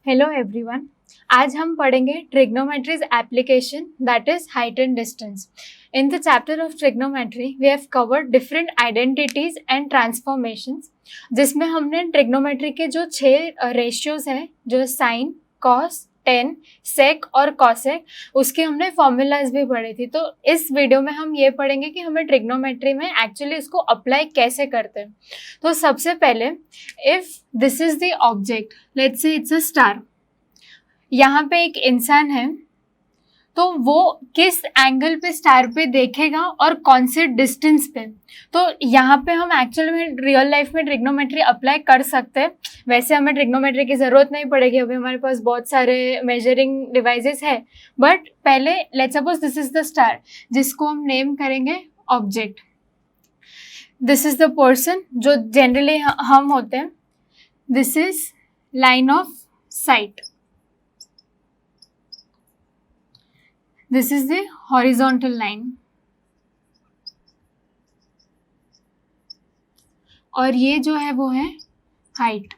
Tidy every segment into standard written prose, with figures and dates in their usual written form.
Hello everyone. आज हम पढ़ेंगे trigonometry's application that is height and distance. In the chapter of trigonometry we have covered different identities and transformations, जिसमें हमने trigonometry के जो 6 ratios हैं, जो साइन, कॉस, टेन, सेक और कॉसेक, उसके हमने फॉर्मूलाज भी पढ़ी थी। तो इस वीडियो में हम ये पढ़ेंगे कि हमें ट्रिग्नोमेट्री में एक्चुअली इसको अप्लाई कैसे करते हैं। तो सबसे पहले, if this is the object, let's say it's a star, यहाँ पे एक इंसान है, तो वो किस एंगल पे स्टार पे देखेगा और कौन से डिस्टेंस पे। तो यहाँ पे हम एक्चुअल में रियल लाइफ में ट्रिग्नोमेट्री अप्लाई कर सकते हैं। वैसे हमें ट्रिग्नोमेट्री की ज़रूरत नहीं पड़ेगी, अभी हमारे पास बहुत सारे मेजरिंग डिवाइसेस है। बट पहले let's suppose this is the star, जिसको हम नेम करेंगे object. This is the person जो जनरली हम होते हैं। This is line of site. This is the horizontal line और ये जो है वो है हाइट।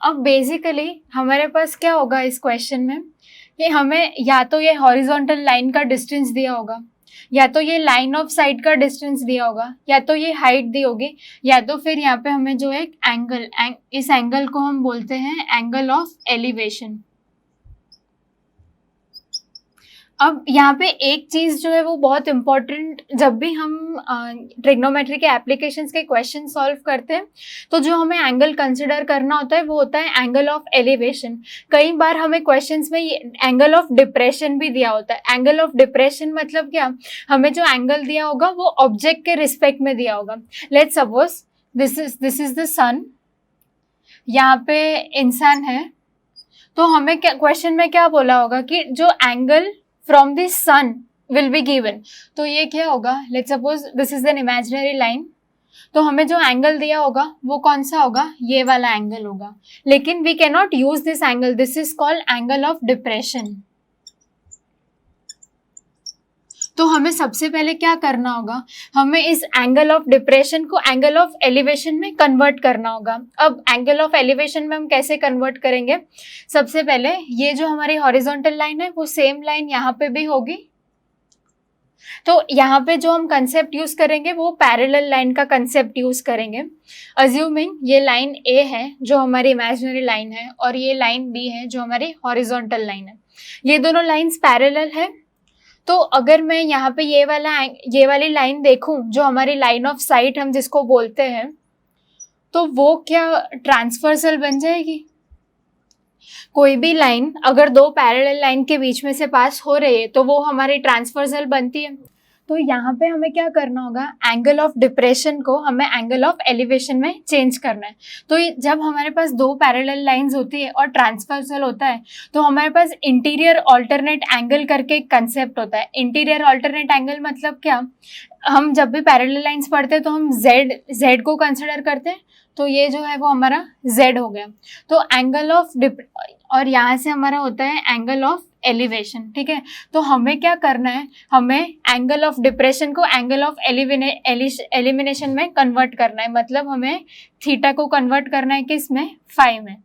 अब बेसिकली हमारे पास क्या होगा इस क्वेश्चन में कि हमें या तो ये हॉरिजॉन्टल लाइन का डिस्टेंस दिया होगा, या तो ये लाइन ऑफ साइट का डिस्टेंस दिया होगा, या तो ये हाइट दी होगी, या तो फिर यहाँ पे हमें जो एक एंगल, इस एंगल को हम बोलते हैं एंगल ऑफ एलिवेशन। अब यहाँ पे एक चीज़ जो है वो बहुत इम्पॉर्टेंट, जब भी हम ट्रिग्नोमेट्री के एप्लीकेशंस के क्वेश्चन सॉल्व करते हैं तो जो हमें एंगल कंसिडर करना होता है वो होता है एंगल ऑफ एलिवेशन। कई बार हमें क्वेश्चंस में एंगल ऑफ डिप्रेशन भी दिया होता है। एंगल ऑफ डिप्रेशन मतलब क्या, हमें जो एंगल दिया होगा वो ऑब्जेक्ट के रिस्पेक्ट में दिया होगा। Let's suppose this is the sun, यहाँ पे इंसान है, तो हमें क्या क्वेश्चन में क्या बोला होगा कि जो angle from the sun will be given, तो ये क्या होगा, let's suppose this is an imaginary line, तो हमें जो एंगल दिया होगा वो कौन सा होगा, ये वाला एंगल होगा। लेकिन we cannot use this angle, this is called angle of depression। तो हमें सबसे पहले क्या करना होगा, हमें इस एंगल ऑफ डिप्रेशन को एंगल ऑफ एलिवेशन में कन्वर्ट करना होगा। अब एंगल ऑफ एलिवेशन में हम कैसे कन्वर्ट करेंगे, सबसे पहले ये जो हमारी हॉरिजॉन्टल लाइन है वो सेम लाइन यहाँ पे भी होगी। तो यहाँ पे जो हम कंसेप्ट यूज करेंगे वो पैरेलल लाइन का कंसेप्ट यूज करेंगे। अज्यूमिंग ये लाइन ए है जो हमारी इमेजिनरी लाइन है, और ये लाइन बी है जो हमारी हॉरिजॉन्टल लाइन है। ये दोनों लाइन्स पैरेलल है। तो अगर मैं यहाँ पे ये वाली लाइन देखूं जो हमारी लाइन ऑफ साइट हम जिसको बोलते हैं, तो वो क्या ट्रांसवर्सल बन जाएगी। कोई भी लाइन अगर दो पैरेलल लाइन के बीच में से पास हो रही है तो वो हमारी ट्रांसवर्सल बनती है। तो यहाँ पे हमें क्या करना होगा, एंगल ऑफ डिप्रेशन को हमें एंगल ऑफ एलिवेशन में चेंज करना है। तो जब हमारे पास दो पैरेलल लाइंस होती है और ट्रांसवर्सल होता है तो हमारे पास इंटीरियर ऑल्टरनेट एंगल करके एक कंसेप्ट होता है। इंटीरियर ऑल्टरनेट एंगल मतलब क्या, हम जब भी पैरेलल लाइंस पढ़ते हैं तो हम जेड को कंसिडर करते हैं, तो ये जो है वो हमारा जेड हो गया। तो एंगल ऑफ और यहाँ से हमारा होता है एंगल ऑफ एलिवेशन। ठीक है, तो हमें क्या करना है, हमें एंगल ऑफ डिप्रेशन को एंगल ऑफ एलिमिनेशन में कन्वर्ट करना है। मतलब हमें थीटा को कन्वर्ट करना है किसमें, फाई में।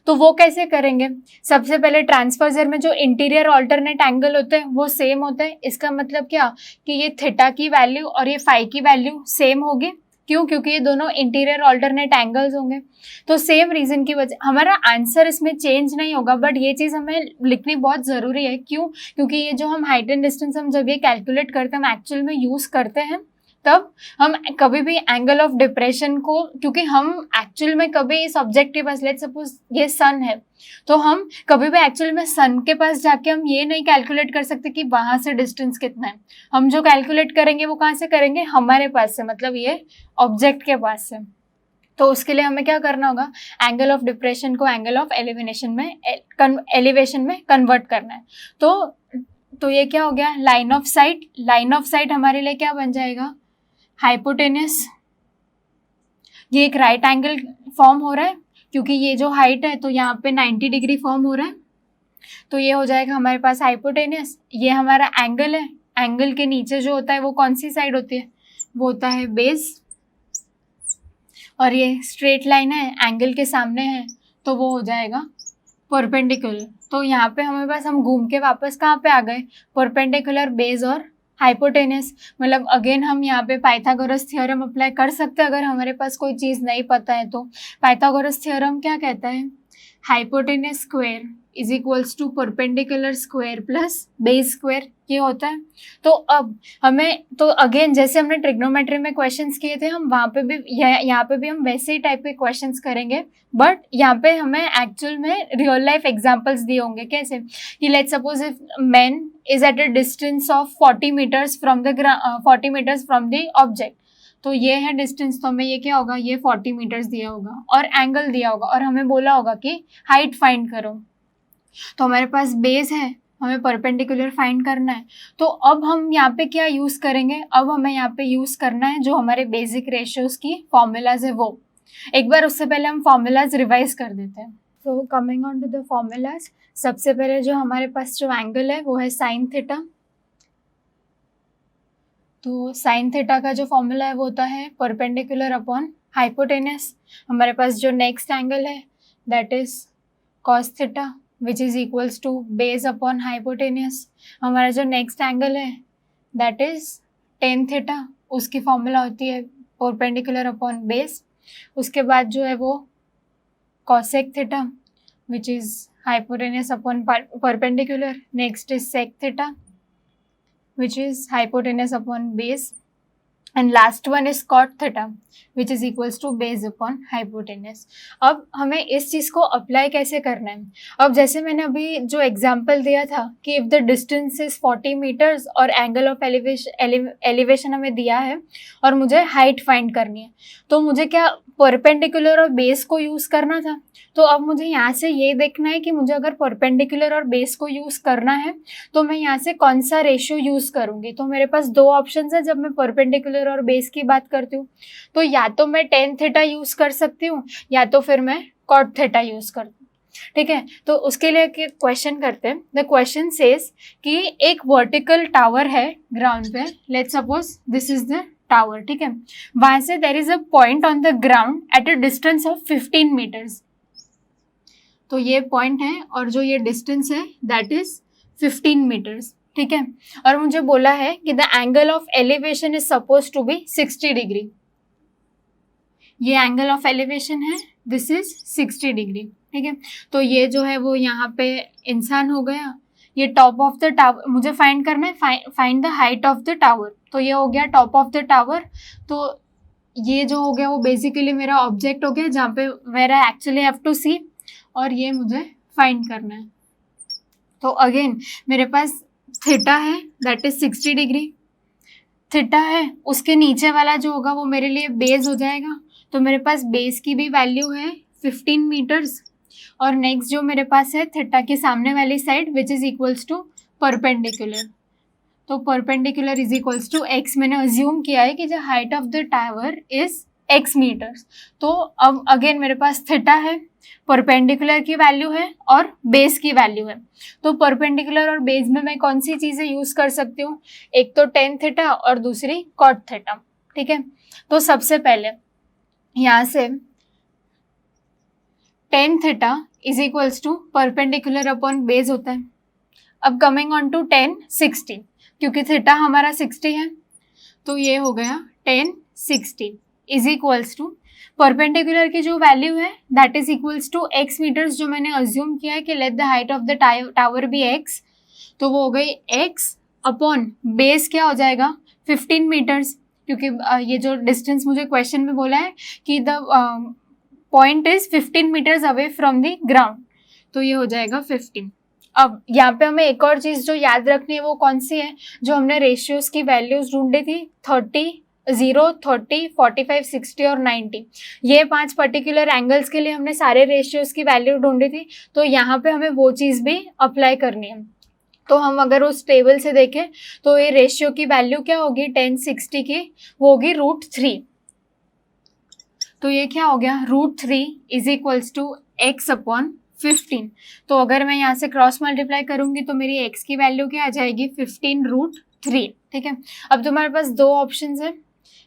तो वो कैसे करेंगे, सबसे पहले ट्रांसवर्जर में जो इंटीरियर ऑल्टरनेट एंगल होते हैं वो सेम होते हैं। इसका मतलब क्या कि ये थीटा की वैल्यू और ये फाई की वैल्यू सेम होगी। क्यों, क्योंकि ये दोनों इंटीरियर ऑल्टरनेट एंगल्स होंगे। तो सेम रीजन की वजह हमारा आंसर इसमें चेंज नहीं होगा, बट ये चीज़ हमें लिखनी बहुत ज़रूरी है। क्यों, क्योंकि ये जो हम हाइट एंड डिस्टेंस हम जब ये कैलकुलेट करते हैं, हम एक्चुअल में यूज़ करते हैं, तब हम कभी भी एंगल ऑफ डिप्रेशन को, क्योंकि हम एक्चुअल में कभी इस ऑब्जेक्ट के पास, लेट्स सपोज ये सन है, तो हम कभी भी एक्चुअल में सन के पास जाके हम ये नहीं कैलकुलेट कर सकते कि वहाँ से डिस्टेंस कितना है। हम जो कैलकुलेट करेंगे वो कहाँ से करेंगे, हमारे पास से, मतलब ये ऑब्जेक्ट के पास से। तो उसके लिए हमें क्या करना होगा, एंगल ऑफ डिप्रेशन को एंगल ऑफ एलिवेशन में कन्वर्ट करना है। तो ये क्या हो गया, line of site. Line of site हमारे लिए क्या बन जाएगा, हाइपोटेनियस। ये एक राइट एंगल फॉर्म हो रहा है क्योंकि ये जो हाइट है तो यहाँ पे 90 डिग्री फॉर्म हो रहा है, तो ये हो जाएगा हमारे पास हाइपोटेनियस। ये हमारा एंगल है, एंगल के नीचे जो होता है वो कौन सी साइड होती है, वो होता है बेस। और ये स्ट्रेट लाइन है, एंगल के सामने है, तो वो हो जाएगा परपेंडिकुलर। तो यहाँ पे हमें बस हम घूम के वापस कहाँ पे आ गए, परपेंडिकुलर, बेस और हाइपोटेनस। मतलब अगेन हम यहाँ पे पाइथागोरस थ्योरम अप्लाई कर सकते हैं अगर हमारे पास कोई चीज़ नहीं पता है तो। पाइथागोरस थ्योरम क्या कहता है, hypotenuse square is equals to perpendicular square plus base square, ये होता है। तो अब हमें तो अगेन जैसे हमने ट्रिग्नोमेट्री में क्वेश्चंस किए थे, हम वहाँ पे भी यहाँ पे भी हम वैसे ही टाइप के क्वेश्चंस करेंगे, बट यहाँ पे हमें एक्चुअल में रियल लाइफ एग्जांपल्स दिए होंगे। कैसे कि let's suppose if man is at a distance of 40 metres from the object, तो ये है डिस्टेंस, तो हमें ये क्या होगा, ये 40 मीटर्स दिया होगा और एंगल दिया होगा और हमें बोला होगा कि हाइट फाइंड करो। तो हमारे पास बेस है, हमें परपेंडिकुलर फाइंड करना है। तो अब हम यहाँ पे क्या यूज़ करेंगे, अब हमें यहाँ पे यूज़ करना है जो हमारे बेसिक रेशियोज़ की फॉर्मूलाज है वो। एक बार उससे पहले हम फॉर्मूलाज रिवाइज कर देते हैं। तो coming on to the formulas, सबसे पहले जो हमारे पास जो एंगल है वो है साइन थीटा। तो साइन थीटा का जो फॉर्मूला है वो होता है परपेंडिकुलर अपॉन हाइपोटेनस। हमारे पास जो नेक्स्ट एंगल है that is cos theta which is equals to base upon hypotenuse. हमारा जो नेक्स्ट एंगल है दैट इज टेन थीटा, उसकी फॉर्मूला होती है परपेंडिकुलर अपॉन बेस। उसके बाद जो है वो cosec theta which is hypotenuse upon perpendicular. Next is sec theta which is hypotenuse upon base, and last one is cot theta which is equals to base upon hypotenuse। अब हमें इस चीज़ को apply कैसे करना है, अब जैसे मैंने अभी जो एग्जांपल दिया था कि if the distance is 40 metres और एंगल ऑफ एलिवेशन हमें दिया है और मुझे हाइट फाइंड करनी है, तो मुझे क्या परपेंडिकुलर और बेस को यूज़ करना था। तो अब मुझे यहाँ से ये देखना है कि मुझे अगर परपेंडिकुलर और बेस को यूज़ करना है तो मैं यहाँ से कौन सा रेशियो यूज़ करूँगी। तो मेरे पास दो ऑप्शंस है जब मैं परपेंडिकुलर और बेस की बात करती हूँ, तो या तो मैं टेन थीटा यूज़ कर सकती हूँ या तो फिर मैं कॉट थीटा यूज़ करती हूँ। ठीक है, तो उसके लिए क्वेश्चन करते हैं। द क्वेश्चन सेज कि एक वर्टिकल टावर है ग्राउंड पे, let's suppose this is the tower. ठीक है, वहाँ से there is a point on the ground at a distance of 15 metres. तो ये पॉइंट है और जो ये डिस्टेंस है दैट इज 15 मीटर्स। ठीक है, और मुझे बोला है कि the angle of elevation is suppose to be 60 degree. ये एंगल ऑफ एलिवेशन है, दिस इज 60 डिग्री। ठीक है, तो ये जो है वो यहाँ पे इंसान हो गया, ये टॉप ऑफ द टावर मुझे फाइंड करना है, find the height of the tower. तो ये हो गया टॉप ऑफ द टावर। तो ये जो हो गया वो बेसिकली मेरा ऑब्जेक्ट हो गया जहाँ पे where I actually have to see, और ये मुझे फाइंड करना है। तो अगेन मेरे पास थीटा है दैट इज 60 डिग्री, थीटा है उसके नीचे वाला जो होगा वो मेरे लिए बेस हो जाएगा। तो मेरे पास बेस की भी वैल्यू है 15 मीटर्स, और नेक्स्ट जो मेरे पास है थीटा के सामने वाली side which is equals to perpendicular. तो perpendicular is equals to x, मैंने अज्यूम किया है कि जो height of the tower is x meters. तो अब अगेन मेरे पास थीटा है, परपेंडिकुलर की वैल्यू है और बेस की वैल्यू है। तो परपेंडिकुलर और बेस में मैं कौन सी चीज़ें यूज़ कर सकती हूँ, एक तो टेन थीटा और दूसरी कॉट थीटा। ठीक है, तो सबसे पहले यहाँ से tan theta is equals to perpendicular upon base होता है। अब कमिंग ऑन टू 1060, क्योंकि थीटा हमारा 60 है तो ये हो गया 1060 इज इक्वल्स टू परपेंडिकुलर की जो वैल्यू है that is equals to X metres, जो मैंने अज्यूम किया है कि let the height of the tower be X, तो वो हो गई एक्स अपॉन बेस क्या हो जाएगा 15 मीटर्स, क्योंकि ये जो डिस्टेंस मुझे क्वेश्चन में बोला है कि the point is 15 metres away from the ground, तो ये हो जाएगा 15। अब यहाँ पे हमें एक और चीज़ जो याद रखनी है वो कौन सी है, जो हमने रेशियोज़ की वैल्यूज़ ढूंढी थी 30, 0, 30, 45, 60 और 90, ये 5 पर्टिकुलर एंगल्स के लिए हमने सारे रेशियोज़ की वैल्यू ढूंढी थी। तो यहाँ पे हमें वो चीज़ भी अप्लाई करनी है। तो हम अगर उस टेबल से देखें तो ये रेशियो की वैल्यू क्या होगी 1060 की, वो होगी √3। तो ये क्या हो गया √3 is equals to x upon 15। तो अगर मैं यहाँ से क्रॉस मल्टीप्लाई करूंगी तो मेरी x की वैल्यू क्या आ जाएगी 15 √3। ठीक है, अब तुम्हारे पास दो ऑप्शंस है,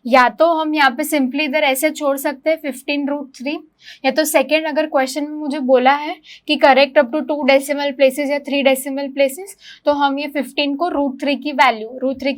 या तो हम यहाँ पे सिंपली इधर ऐसे छोड़ सकते हैं 15√3, या तो सेकेंड अगर क्वेश्चन में मुझे बोला है कि correct up to 2 decimal places या 3 डेसिमल प्लेसेस, तो हम ये 15 को √3 की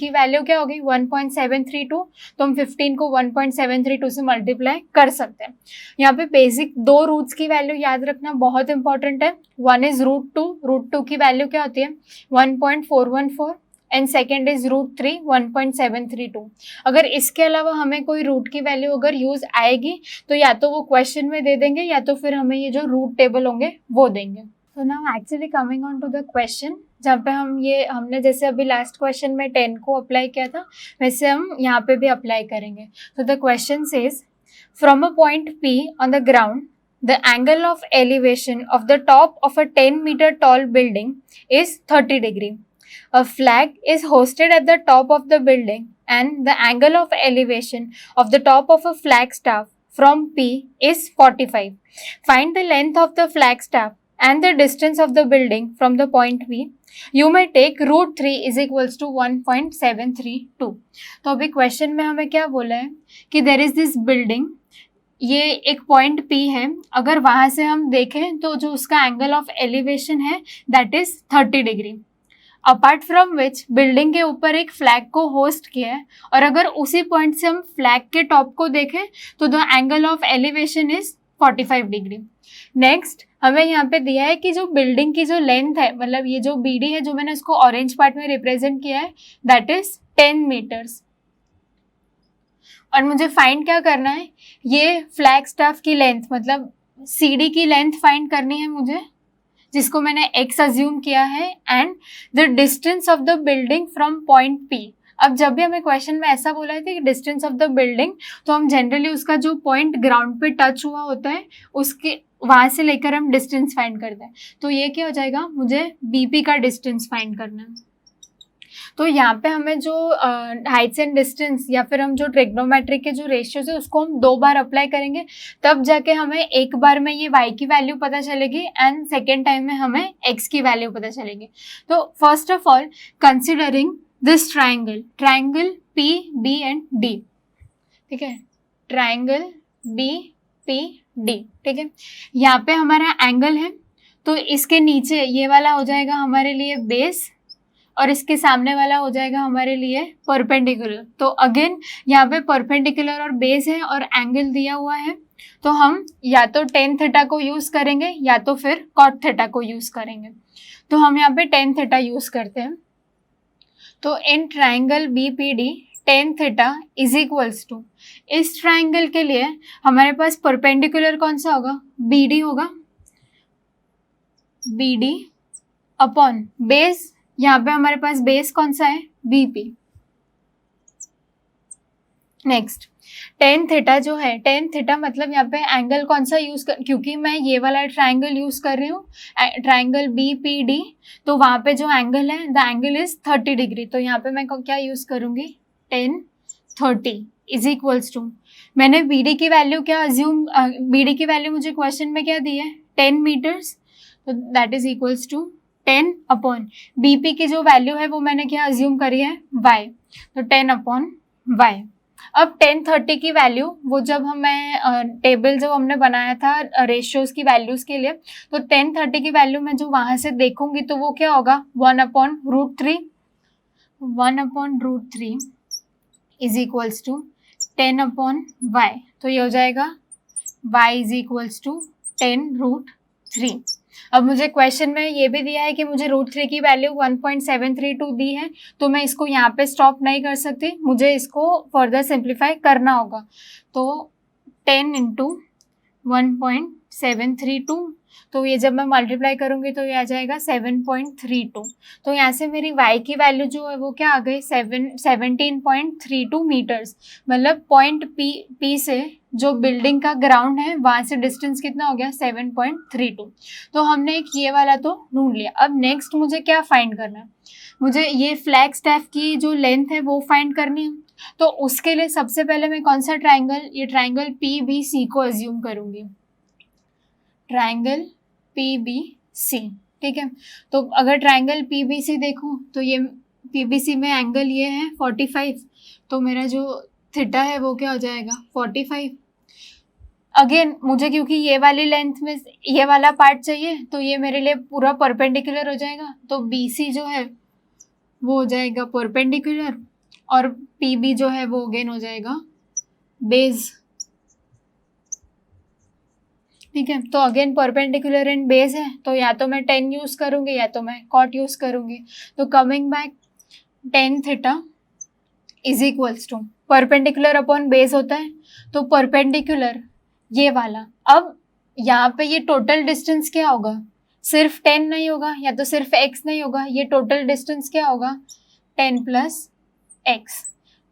वैल्यू क्या होगी 1.732, तो हम 15 को 1.732 से मल्टीप्लाई कर सकते हैं। यहाँ पे बेसिक 2 रूट्स की वैल्यू याद रखना बहुत इंपॉर्टेंट है। वन इज √2 की वैल्यू क्या होती है 1.414 एंड सेकेंड इज √3 1.732। अगर इसके अलावा हमें कोई रूट की वैल्यू अगर यूज आएगी तो या तो वो क्वेश्चन में दे देंगे या तो फिर हमें ये जो रूट टेबल होंगे वो देंगे। तो now actually coming on to the question, जहाँ पे हमने जैसे अभी लास्ट क्वेश्चन में 10 को अप्लाई किया था वैसे हम यहाँ पे भी अप्लाई करेंगे। तो the question says from a point P on the ground the angle of elevation of the top of a 10-meter tall building is 30 degree. A flag is hosted at the top of the building and the angle of elevation of the top of a flagstaff from P is 45. Find the length of the flagstaff and the distance of the building from the point P. You may take √3 is equals to 1.732. तो अभी question में हमें क्या बोला है कि there is this building, ये एक पॉइंट P है, अगर वहाँ से हम देखें तो जो उसका एंगल ऑफ एलिवेशन है that is 30 degree, apart from which building के ऊपर एक फ्लैग को होस्ट किया है, और अगर उसी पॉइंट से हम फ्लैग के टॉप को देखें तो the angle of elevation is 45 degree. Next हमें यहाँ पे दिया है कि जो बिल्डिंग की जो लेंथ है, मतलब ये जो BD है जो मैंने इसको ऑरेंज पार्ट में रिप्रेजेंट किया है दैट इज 10 मीटर्स, और मुझे फाइंड क्या करना है ये फ्लैग स्टाफ की लेंथ मतलब CD की लेंथ फाइंड करनी है मुझे, जिसको मैंने x अज्यूम किया है, and the distance of the building from point P। अब जब भी हमें क्वेश्चन में ऐसा बोला है कि डिस्टेंस ऑफ द बिल्डिंग, तो हम जनरली उसका जो पॉइंट ग्राउंड पे टच हुआ होता है उसके वहाँ से लेकर हम डिस्टेंस फाइंड करते हैं। तो ये क्या हो जाएगा, मुझे BP का डिस्टेंस फाइंड करना है। तो यहाँ पे हमें जो हाइट्स एंड डिस्टेंस या फिर हम जो ट्रिग्नोमेट्री के जो रेशियोज है उसको हम 2 बार अप्लाई करेंगे, तब जाके हमें एक बार में ये y की वैल्यू पता चलेगी एंड सेकेंड टाइम में हमें x की वैल्यू पता चलेगी। तो first of all considering this triangle PB and D, ठीक है, ट्राइंगल BPD, ठीक है, यहाँ पे हमारा एंगल है तो इसके नीचे ये वाला हो जाएगा हमारे लिए बेस और इसके सामने वाला हो जाएगा हमारे लिए परपेंडिकुलर। तो अगेन यहाँ पे परपेंडिकुलर और बेस है और एंगल दिया हुआ है, तो हम या तो tan थीटा को यूज करेंगे या तो फिर cot थीटा को यूज करेंगे। तो हम यहाँ पे tan थीटा यूज करते हैं। तो in triangle BPD tan theta is equals to, इस ट्राइंगल के लिए हमारे पास परपेंडिकुलर कौन सा होगा, BD होगा, BD अपॉन बेस, यहाँ पे हमारे पास बेस कौन सा है BP। नेक्स्ट tan थीटा जो है, tan थीटा मतलब यहाँ पे एंगल कौन सा यूज कर, क्योंकि मैं ये वाला ट्राइंगल यूज कर रही हूँ ट्राइंगल BPD, तो वहाँ पे जो एंगल है द एंगल इज 30 डिग्री। तो यहाँ पे मैं क्या यूज करूँगी tan 30 इज इक्वल्स टू, मैंने BD की वैल्यू क्या अज्यूम, BD की वैल्यू मुझे क्वेश्चन में क्या दी है 10 मीटर्स, तो that is equals to 10 upon BP की जो वैल्यू है वो मैंने क्या अज्यूम करी है y, तो 10 अपॉन y। अब tan 30 की वैल्यू वो जब हमें टेबल जो हमने बनाया था रेशियोज की वैल्यूज के लिए, तो tan 30 की वैल्यू मैं जो वहाँ से देखूंगी तो वो क्या होगा 1/√3 is equals to 10 upon y, तो ये हो जाएगा y इज इक्वल्स टू 10√3। अब मुझे क्वेश्चन में ये भी दिया है कि मुझे √3 की वैल्यू 1.732 दी है, तो मैं इसको यहाँ पे स्टॉप नहीं कर सकती, मुझे इसको फर्दर सिंप्लीफाई करना होगा। तो 10 इंटू 1.732, तो ये जब मैं मल्टीप्लाई करूँगी तो ये आ जाएगा 7.32। तो यहाँ से मेरी y की वैल्यू जो है वो क्या आ गई 17.32 मीटर्स, मतलब पॉइंट P से जो बिल्डिंग का ग्राउंड है वहाँ से डिस्टेंस कितना हो गया 7.32। तो हमने एक ये वाला तो ढूंढ लिया। अब नेक्स्ट मुझे क्या फाइंड करना है, मुझे ये फ्लैग स्टाफ की जो लेंथ है वो फाइंड करनी है। तो उसके लिए सबसे पहले मैं कौन सा ट्राइंगल, ये ट्राइंगल PBC को अज्यूम करूँगी, ट्राइंगल PBC, ठीक है। तो अगर ट्राइंगल PBC देखूं तो ये PBC में एंगल ये है 45, तो मेरा जो थीटा है वो क्या हो जाएगा 45। अगेन मुझे क्योंकि ये वाली लेंथ में ये वाला पार्ट चाहिए तो ये मेरे लिए पूरा परपेंडिकुलर हो जाएगा, तो BC जो है वो हो जाएगा परपेंडिकुलर और PB जो है वो अगेन हो जाएगा बेस। ठीक है, तो अगेन परपेंडिकुलर एंड बेस है, तो या तो मैं 10 यूज करूंगी या तो मैं कॉट यूज करूंगी। तो coming back tan theta is equals to perpendicular upon base होता है, तो परपेंडिकुलर ये वाला। अब यहाँ पे ये टोटल डिस्टेंस क्या होगा, सिर्फ 10 नहीं होगा या तो सिर्फ x नहीं होगा, ये टोटल डिस्टेंस क्या होगा 10 प्लस x।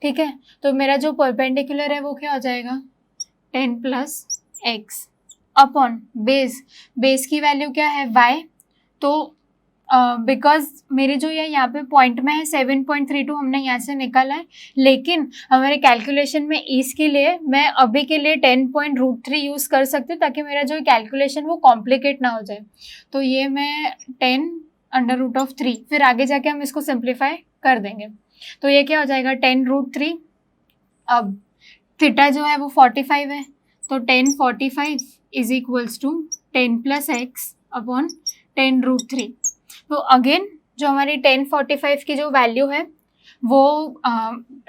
ठीक है, तो मेरा जो परपेंडिकुलर है वो क्या हो जाएगा 10 plus x upon base. Base की वैल्यू क्या है y, तो बिकॉज मेरी जो ये यहाँ पे पॉइंट में है 7.32 हमने यहाँ से निकाला है, लेकिन हमारे कैलकुलेशन में ईज के लिए मैं अभी के लिए 10.√3 यूज़ कर सकती हूँ ताकि मेरा जो कैलकुलेशन वो कॉम्प्लिकेट ना हो जाए। तो ये मैं 10√3, फिर आगे जाके हम इसको सिंप्लीफाई कर देंगे, तो ये क्या हो जाएगा 10√3। अब थीटा जो है वो 45 है, तो 1045 is equals to 10 plus x upon 10√3। तो अगेन जो हमारी 1045 की जो वैल्यू है वो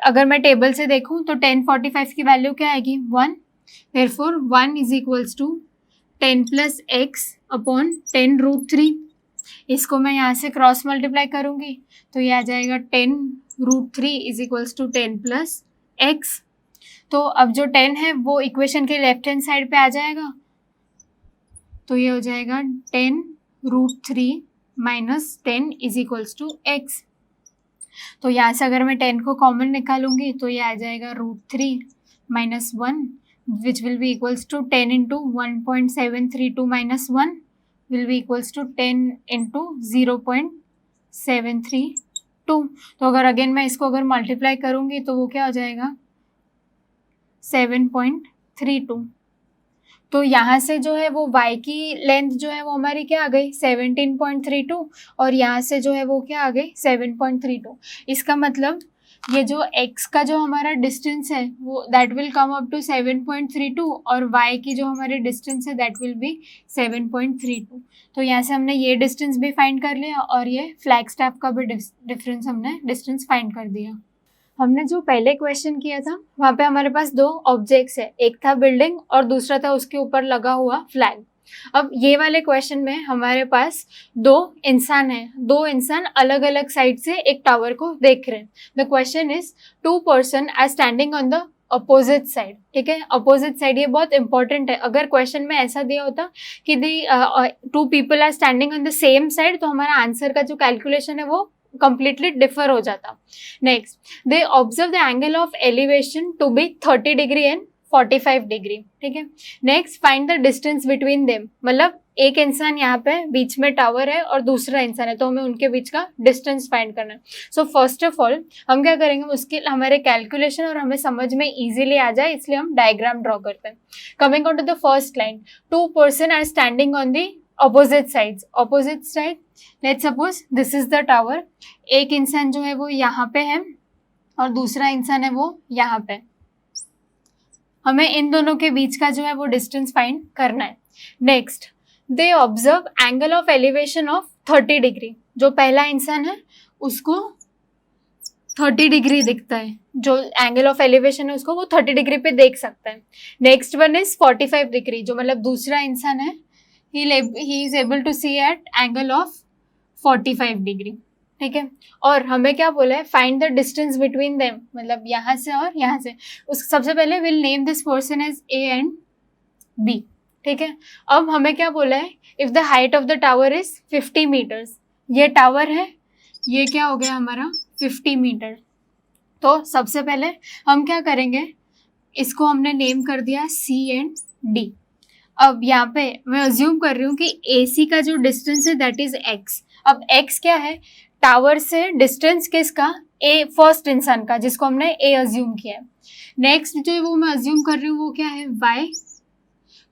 अगर मैं टेबल से देखूं तो 1045 की वैल्यू क्या आएगी 1, therefore 1 is equals to 10 plus x upon 10√3। इसको मैं यहाँ से क्रॉस मल्टीप्लाई करूंगी तो ये आ जाएगा 10√3 is equals to 10 plus x. तो अब जो 10 है वो इक्वेशन के लेफ्ट हैंड साइड पे आ जाएगा, तो ये हो जाएगा 10√3 minus 10 is equals to x. तो यहाँ से अगर मैं 10 को कॉमन निकालूंगी तो ये आ जाएगा √3 minus 1 which will be equals to 10 into 1.732 minus 1 will be equals to 10 into 0.732। तो अगर अगेन मैं इसको अगर मल्टीप्लाई करूंगी तो वो क्या हो जाएगा 7.32। तो यहाँ से जो है वो y की लेंथ जो है वो हमारी क्या आ गई 17.32 और यहाँ से जो है वो क्या आ गई 7.32। इसका मतलब ये जो x का जो हमारा डिस्टेंस है वो that will come up to 7.32 और y की जो हमारी डिस्टेंस है दैट विल बी 7.32। तो यहाँ से हमने ये डिस्टेंस भी फाइंड कर लिया और ये फ्लैग स्टैप का भी डिफरेंस हमने डिस्टेंस फाइंड कर दिया। हमने जो पहले क्वेश्चन किया था वहाँ पे हमारे पास दो ऑब्जेक्ट्स है, एक था बिल्डिंग और दूसरा था उसके ऊपर लगा हुआ फ्लैग। अब ये वाले क्वेश्चन में हमारे पास दो इंसान हैं, दो इंसान अलग अलग साइड से एक टावर को देख रहे हैं। The question is 2 person are standing on the opposite side. ठीक है, अपोजिट साइड ये बहुत इंपॉर्टेंट है। अगर क्वेश्चन में ऐसा दिया होता कि the 2 people are standing on the same side तो हमारा आंसर का जो कैलकुलेशन है वो completely differ हो जाता। Next, they observe the angle of elevation to be 30 degree and 45 degree। ठीक है, next find the distance between them। मतलब एक इंसान यहाँ पे बीच में टावर है और दूसरा इंसान है तो हमें उनके बीच का डिस्टेंस फाइंड करना है। सो फर्स्ट ऑफ ऑल हम क्या करेंगे, उसके हमारे कैलकुलेशन और हमें समझ में इजीली आ जाए इसलिए हम डायग्राम ड्रॉ करते हैं। Coming on to the first line, 2 person are standing on the opposite sides। opposite side, let's suppose this is the tower। एक इंसान जो है वो यहाँ पे है और दूसरा इंसान है वो यहाँ पे। हमें इन दोनों के बीच का जो है वो डिस्टेंस फाइंड करना है। Next, they observe angle of elevation of 30 degree. जो पहला इंसान है उसको 30 डिग्री दिखता है, जो एंगल ऑफ एलिवेशन है उसको वो 30 डिग्री पे देख सकता है। नेक्स्ट वन इज 45 डिग्री, जो मतलब दूसरा इंसान है he is able to see at angle of 45 degree. ठीक है, और हमें क्या बोला है find the distance between them, मतलब यहाँ से और यहाँ से। उस सबसे पहले will name this person as A and B. ठीक है, अब हमें क्या बोला है if the height of the tower is 50 metres. ये टावर है, ये क्या हो गया हमारा 50 मीटर। तो सबसे पहले हम क्या करेंगे, इसको हमने नेम कर दिया सी एंड डी। अब यहाँ पे मैं अज्यूम कर रही हूँ कि AC का जो डिस्टेंस है दैट इज x। अब x क्या है, टावर से डिस्टेंस किसका, A फर्स्ट इंसान का जिसको हमने A अज्यूम किया है। नेक्स्ट जो वो मैं अज्यूम कर रही हूँ वो क्या है y।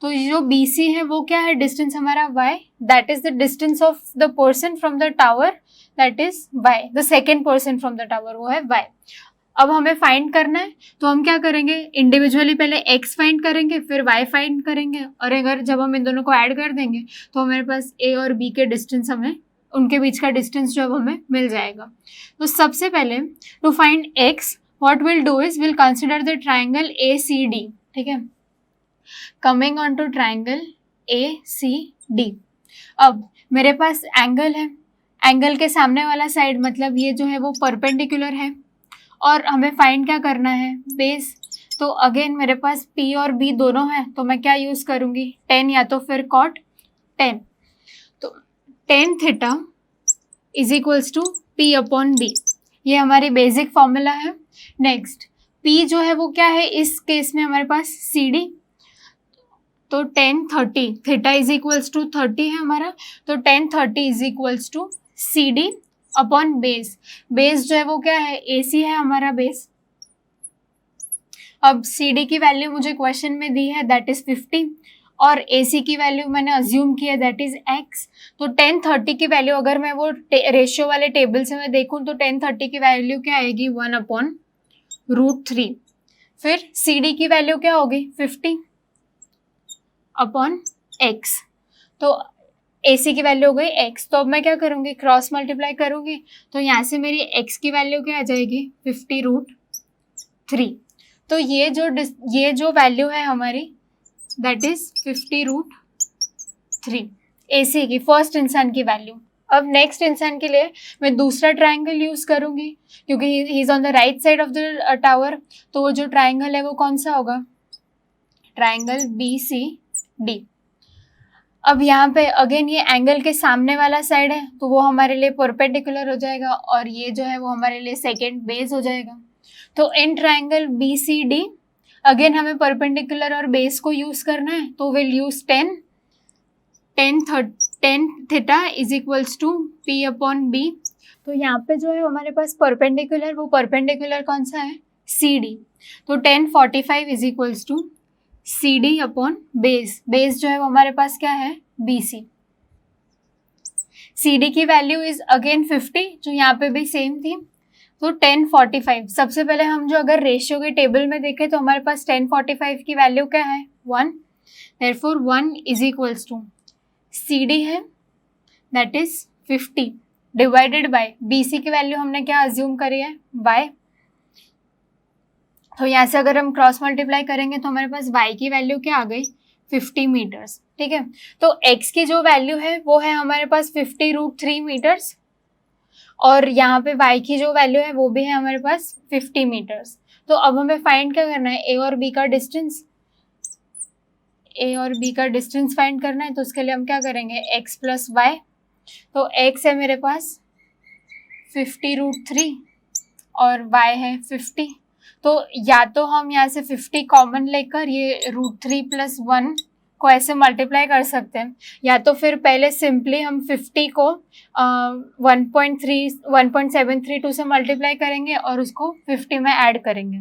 तो जो BC है वो क्या है डिस्टेंस हमारा y, that is the distance of the person from the tower that is y। The second person from the tower वो है y। अब हमें फाइंड करना है, तो हम क्या करेंगे, इंडिविजुअली पहले x फाइंड करेंगे, फिर y फाइंड करेंगे, और अगर जब हम इन दोनों को ऐड कर देंगे तो हमारे पास a और b के डिस्टेंस, हमें उनके बीच का डिस्टेंस जो है हमें मिल जाएगा। तो सबसे पहले to find x what will do is will consider the triangle ACD, ठीक है। Coming on to triangle ACD, अब मेरे पास एंगल है, एंगल के सामने वाला साइड मतलब ये जो है वो परपेंडिकुलर है, और हमें फाइंड क्या करना है, बेस। तो अगेन मेरे पास P और B दोनों है, तो मैं क्या यूज़ करूँगी, 10 या तो फिर cot 10। तो tan theta is equals to P upon B, ये हमारी बेसिक फॉर्मूला है। नेक्स्ट P जो है वो क्या है, इस केस में हमारे पास CD, तो tan 30, theta is equals to 30 है हमारा, तो tan 30 is equals to CD upon base. Base जो है वो क्या है, AC है हमारा बेस। अब CD की वैल्यू मुझे क्वेश्चन में दी है, दैट इज 50, और AC की वैल्यू मैंने अज्यूम किया, दैट इज x। तो tan 30 की वैल्यू अगर मैं वो रेशियो वाले टेबल से मैं देखूँ तो tan 30 की वैल्यू क्या आएगी, 1 अपॉन √3। फिर CD की वैल्यू क्या होगी, 50 अपॉन x, तो AC की वैल्यू हो गई x। तो अब मैं क्या करूँगी, क्रॉस मल्टीप्लाई करूँगी, तो यहाँ से मेरी x की वैल्यू क्या आ जाएगी, 50√3। तो ये जो वैल्यू है हमारी, दैट इज 50√3, AC की फर्स्ट इंसान की वैल्यू। अब नेक्स्ट इंसान के लिए मैं दूसरा ट्राइंगल यूज़ करूँगी, क्योंकि he is on the right side of the tower, तो वो जो ट्राइंगल है वो कौन सा होगा, ट्राइंगल BCD। अब यहाँ पे अगेन ये एंगल के सामने वाला साइड है, तो वो हमारे लिए परपेंडिकुलर हो जाएगा, और ये जो है वो हमारे लिए सेकेंड बेस हो जाएगा। तो इन ट्राइंगल BCD अगेन हमें परपेंडिकुलर और बेस को यूज़ करना है, तो will use 10 theta is equals to P upon B। तो यहाँ पे जो है हमारे पास परपेंडिकुलर, वो परपेंडिकुलर कौन सा है, CD, तो 1045 is equals to CD upon base. Base जो है वो हमारे पास क्या है, BC। CD की वैल्यू इज अगेन 50, जो यहाँ पे भी सेम थी, तो 1045। सबसे पहले हम जो अगर रेशियो के टेबल में देखें तो हमारे पास 1045 की वैल्यू क्या है, 1, therefore 1 is equals to CD है, that is 50 divided by BC की वैल्यू हमने क्या अज्यूम करी है, y। तो यहाँ से अगर हम क्रॉस मल्टीप्लाई करेंगे तो हमारे पास y की वैल्यू क्या आ गई, 50 मीटर्स, ठीक है। तो x की जो वैल्यू है वो है हमारे पास 50√3 मीटर्स, और यहाँ पे y की जो वैल्यू है वो भी है हमारे पास 50 मीटर्स। तो अब हमें फाइंड क्या करना है, a और b का डिस्टेंस, a और b का डिस्टेंस फाइंड करना है। तो उसके लिए हम क्या करेंगे, x प्लस y, तो x है मेरे पास 50√3 और y है 50, तो या तो हम यहाँ से 50 कॉमन लेकर ये √3 प्लस 1 को ऐसे मल्टीप्लाई कर सकते हैं, या तो फिर पहले सिंपली हम 50 को 1.7332 से मल्टीप्लाई करेंगे और उसको 50 में ऐड करेंगे।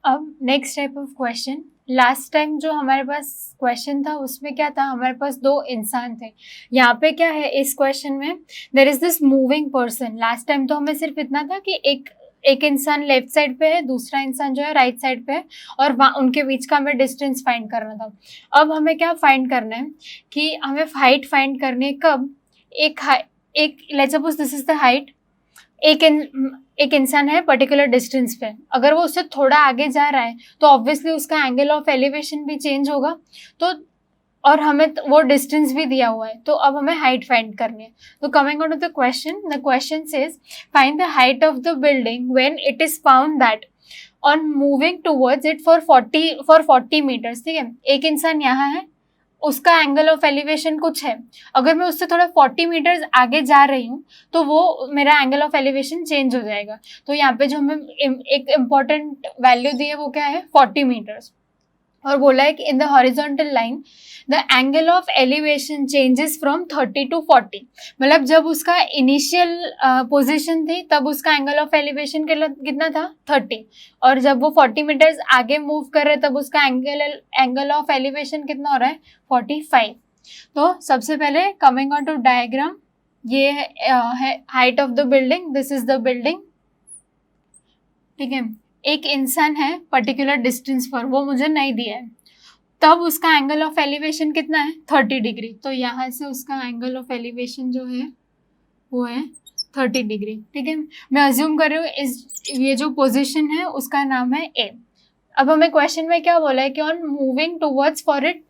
अब next type of question, last time जो हमारे पास क्वेश्चन था उसमें क्या था, हमारे पास दो इंसान थे। यहाँ पे क्या है, इस क्वेश्चन में there is this moving person. Last time तो हमें सिर्फ इतना था कि एक इंसान लेफ्ट साइड पे है, दूसरा इंसान जो है राइट साइड पे है, और वहाँ उनके बीच का हमें डिस्टेंस फाइंड करना था। अब हमें क्या फाइंड करना है कि हमें हाइट फाइंड करनी है। कब, एक let's suppose this is the height, एक इंसान है पर्टिकुलर डिस्टेंस पे, अगर वो उससे थोड़ा आगे जा रहा है तो ऑब्वियसली उसका एंगल ऑफ एलिवेशन भी चेंज होगा, तो और हमें वो डिस्टेंस भी दिया हुआ है, तो अब हमें हाइट फाइंड करनी है। तो coming on to the question says find the height of the building when it is found that on moving towards it for 40 metres. ठीक है, एक इंसान यहाँ है, उसका एंगल ऑफ एलिवेशन कुछ है, अगर मैं उससे थोड़ा 40 मीटर्स आगे जा रही हूँ तो वो मेरा एंगल ऑफ एलिवेशन चेंज हो जाएगा। तो यहाँ पे जो हमें एक इम्पॉर्टेंट वैल्यू दी है वो क्या है, 40 मीटर्स, और बोला है कि in the horizontal line the angle of elevation changes from 30 to 40। मतलब जब उसका इनिशियल पोजीशन थी तब उसका एंगल ऑफ एलिवेशन कितना था, 30, और जब वो 40 मीटर्स आगे मूव कर रहे तब उसका एंगल ऑफ एलिवेशन कितना हो रहा है, 45। तो सबसे पहले कमिंग ऑन टू डायग्राम, ये है height of the building, this is the building, ठीक है, एक इंसान है पर्टिकुलर डिस्टेंस पर, वो मुझे नहीं दिया है, तब उसका एंगल ऑफ एलिवेशन कितना है 30 डिग्री। तो यहाँ से उसका एंगल ऑफ एलिवेशन जो है वो है 30 डिग्री। ठीक है, मैं अज्यूम कर रही हूँ इस ये जो पोजीशन है उसका नाम है ए। अब हमें क्वेश्चन में क्या बोला है कि on moving towards for it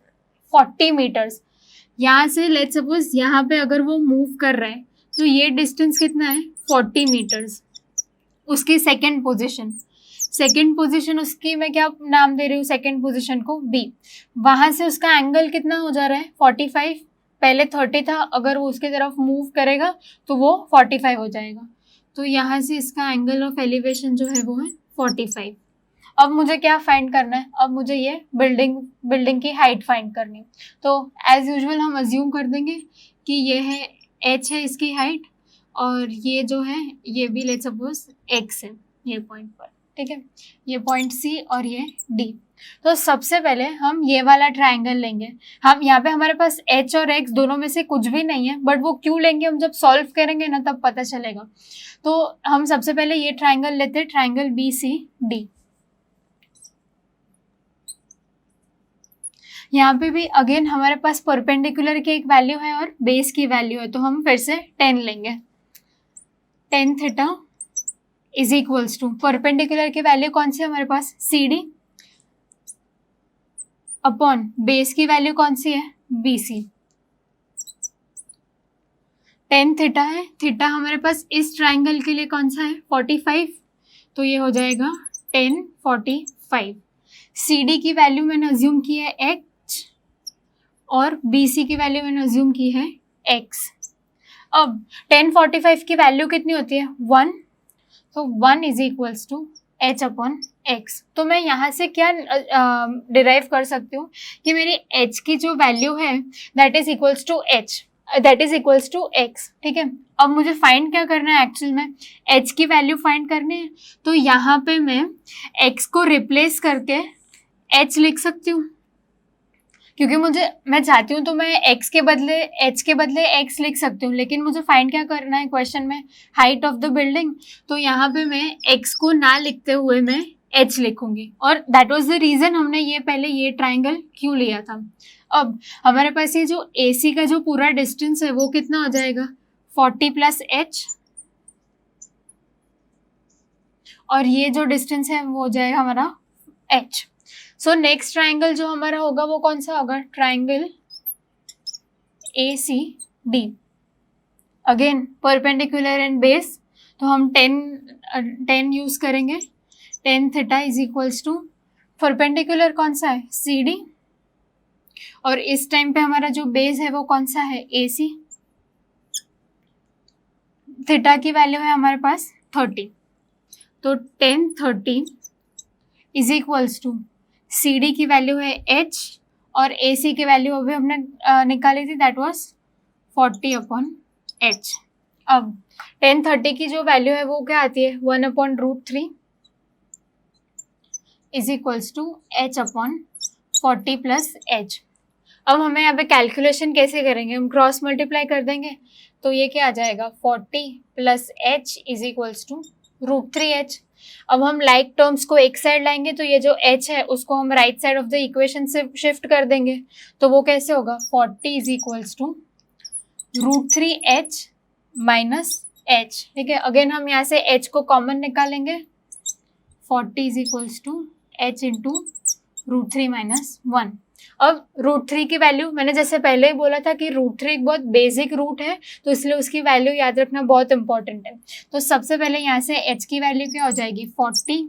40 metres, यहाँ से लेट्स सपोज यहाँ पे अगर वो मूव कर रहा है तो ये डिस्टेंस कितना है 40 मीटर्स। उसकी सेकेंड पोजीशन उसकी मैं क्या नाम दे रही हूँ, सेकेंड पोजीशन को बी। वहां से उसका एंगल कितना हो जा रहा है 45, पहले 30 था, अगर वो उसकी तरफ मूव करेगा तो वो 45 हो जाएगा। तो यहाँ से इसका एंगल ऑफ एलिवेशन जो है वो है 45। अब मुझे क्या फाइंड करना है, अब मुझे ये बिल्डिंग की हाइट फाइंड करनी है। तो एज यूजुअल हम अज्यूम कर देंगे कि ये है h है इसकी हाइट, और ये जो है ये भी लेट्स सपोज x है ये पॉइंट पर। ठीक है, ये पॉइंट C और ये D। तो सबसे पहले हम ये वाला ट्रायंगल लेंगे। हम यहाँ पे हमारे पास h और x दोनों में से कुछ भी नहीं है, बट वो क्यों लेंगे हम जब सॉल्व करेंगे ना तब पता चलेगा। तो हम सबसे पहले ये ट्रायंगल लेते हैं, ट्रायंगल BCD। यहाँ पे भी अगेन हमारे पास परपेंडिकुलर की एक वैल्यू है और बेस की वैल्यू है, तो हम फिर से 10 लेंगे। tan theta is equals to perpendicular की वैल्यू कौन सी है हमारे पास CD अपॉन बेस की वैल्यू कौन सी है BC। tan थीटा है, थीटा हमारे पास इस ट्राइंगल के लिए कौन सा है 45, तो ये हो जाएगा tan 45। CD की वैल्यू मैंने अज्यूम की है h और BC की वैल्यू मैंने अज्यूम की है x। अब tan 45 की वैल्यू कितनी होती है 1, तो 1 is equals to h upon x। तो मैं यहाँ से क्या डिराइव कर सकती हूँ कि मेरी h की जो वैल्यू है that is equals to h, that is equals to x। ठीक है, अब मुझे फाइंड क्या करना है, एक्चुअल में h की वैल्यू फाइंड करनी है। तो यहाँ पे मैं x को रिप्लेस करके h लिख सकती हूँ, क्योंकि मैं चाहती हूँ तो मैं h के बदले x लिख सकती हूँ, लेकिन मुझे फाइंड क्या करना है क्वेश्चन में हाइट ऑफ द बिल्डिंग। तो यहाँ पे मैं x को ना लिखते हुए मैं h लिखूंगी, और दैट वाज द रीजन हमने ये पहले ये ट्राइंगल क्यों लिया था। अब हमारे पास ये जो AC का जो पूरा डिस्टेंस है वो कितना हो जाएगा 40 प्लस h, और ये जो डिस्टेंस है वो हो जाएगा हमारा h। सो नेक्स्ट ट्राइंगल जो हमारा होगा वो कौन सा होगा, triangle ACD। Again perpendicular and base, तो हम 10 यूज करेंगे। tan theta is equals to perpendicular कौन सा है CD, और इस टाइम पे हमारा जो बेस है वो कौन सा है AC। थीटा की वैल्यू है हमारे पास 30, तो tan 30 is equals to CD की वैल्यू है h और AC की वैल्यू अभी हमने निकाली थी दैट वाज 40 अपॉन h। अब tan 30 की जो वैल्यू है वो क्या आती है 1 upon √3 is equals to h upon 40 plus h। अब हमें यहाँ पे कैलकुलेशन कैसे करेंगे, हम क्रॉस मल्टीप्लाई कर देंगे, तो ये क्या आ जाएगा 40 plus h is equals to √3h। अब हम लाइक टर्म्स को एक साइड लाएंगे, तो ये जो h है उसको हम right side of the equation से शिफ्ट कर देंगे, तो वो कैसे होगा 40 is equals to √3h minus h। ठीक है, अगेन हम यहाँ से h को कॉमन निकालेंगे, 40 is equals to h into √3 minus 1। अब √3 की वैल्यू मैंने जैसे पहले ही बोला था कि √3 एक बहुत बेसिक रूट है, तो इसलिए उसकी वैल्यू याद रखना बहुत इंपॉर्टेंट है। तो सबसे पहले यहाँ से h की वैल्यू क्या हो जाएगी 40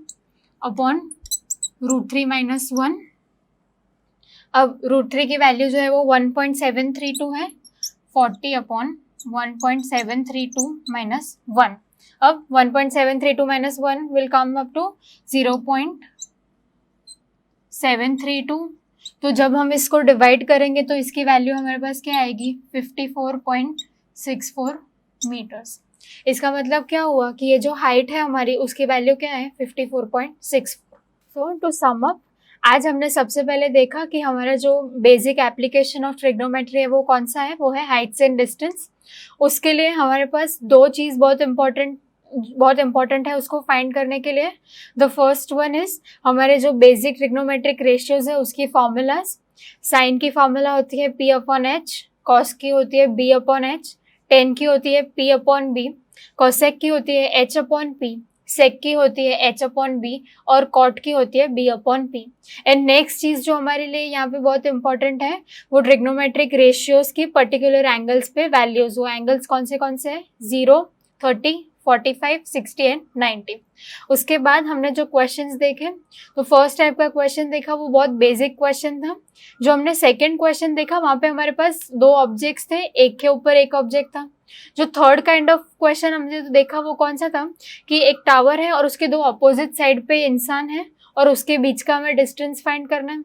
अपॉन √3 माइनस 1। अब √3 की वैल्यू जो है वो 1.732 है, 40 अपॉन 1.732 माइनस 1। अब 1.732 minus 1 will come up to 0.732। तो जब हम इसको डिवाइड करेंगे तो इसकी वैल्यू हमारे पास क्या आएगी 54.64 मीटर्स। इसका मतलब क्या हुआ कि ये जो हाइट है हमारी उसकी वैल्यू क्या है 54.64। सो टू सम अप, आज हमने सबसे पहले देखा कि हमारा जो बेसिक एप्लीकेशन ऑफ ट्रिग्नोमेट्री है वो कौन सा है, वो है हाइट्स एंड डिस्टेंस। उसके लिए हमारे पास दो चीज़ बहुत इंपॉर्टेंट बहुत इंपॉर्टेंट है उसको फाइंड करने के लिए। द फर्स्ट वन इज हमारे जो बेसिक ट्रिग्नोमेट्रिक रेशियोज है उसकी फॉर्मूलाज। साइन की फॉर्मूला होती है P अपॉन एच, कॉस की होती है B अपॉन एच, टेन की होती है P अपॉन बी, कोसेक की होती है H अपॉन पी, सेक की होती है H अपॉन बी और कॉट की होती है B upon P. And next चीज जो हमारे लिए यहाँ पे बहुत इंपॉर्टेंट है वो ट्रिग्नोमेट्रिक रेशियोज की पर्टिकुलर एंगल्स पे वैल्यूज। वो एंगल्स कौन से हैं? 0, 30, 45, 60 एंड 90। उसके बाद हमने जो क्वेश्चंस देखे, तो फर्स्ट टाइप का क्वेश्चन देखा वो बहुत बेसिक क्वेश्चन था। जो हमने सेकंड क्वेश्चन देखा वहाँ पे हमारे पास 2 ऑब्जेक्ट्स थे, एक के ऊपर एक ऑब्जेक्ट था। जो थर्ड काइंड ऑफ क्वेश्चन हमने जो देखा वो कौन सा था कि एक टावर है और उसके 2 अपोजिट साइड पे इंसान है और उसके बीच का हमें डिस्टेंस फाइंड करना है।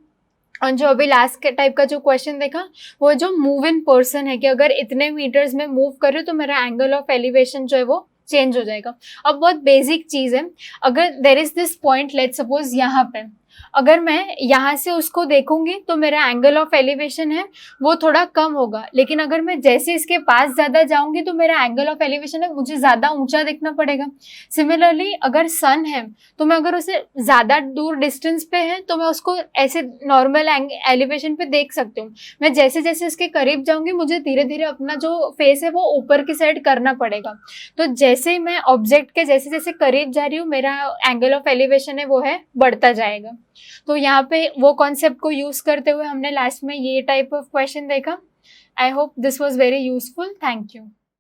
और जो अभी लास्ट टाइप का जो क्वेश्चन देखा वो जो मूव इन पर्सन है कि अगर इतने मीटर्स में मूव कर रहे हो तो मेरा एंगल ऑफ एलिवेशन जो है वो चेंज हो जाएगा। अब बहुत बेसिक चीज है, अगर there is this point let's suppose यहाँ पे, अगर मैं यहाँ से उसको देखूंगी तो मेरा एंगल ऑफ एलिवेशन है वो थोड़ा कम होगा, लेकिन अगर मैं जैसे इसके पास ज्यादा जाऊंगी तो मेरा एंगल ऑफ एलिवेशन है मुझे ज्यादा ऊंचा दिखना पड़ेगा। सिमिलरली अगर सन है तो मैं अगर उसे ज्यादा दूर डिस्टेंस पे है तो मैं उसको ऐसे नॉर्मल एलिवेशन पे देख सकती हूँ। मैं जैसे जैसे इसके करीब जाऊंगी मुझे धीरे धीरे अपना जो फेस है वो ऊपर की साइड करना पड़ेगा। तो जैसे ही मैं ऑब्जेक्ट के जैसे जैसे करीब जा रही हूँ मेरा एंगल ऑफ एलिवेशन है वो है बढ़ता जाएगा। तो यहाँ पे वो कॉन्सेप्ट को यूज करते हुए हमने लास्ट में ये टाइप ऑफ क्वेश्चन देखा। I hope this was very useful. Thank you.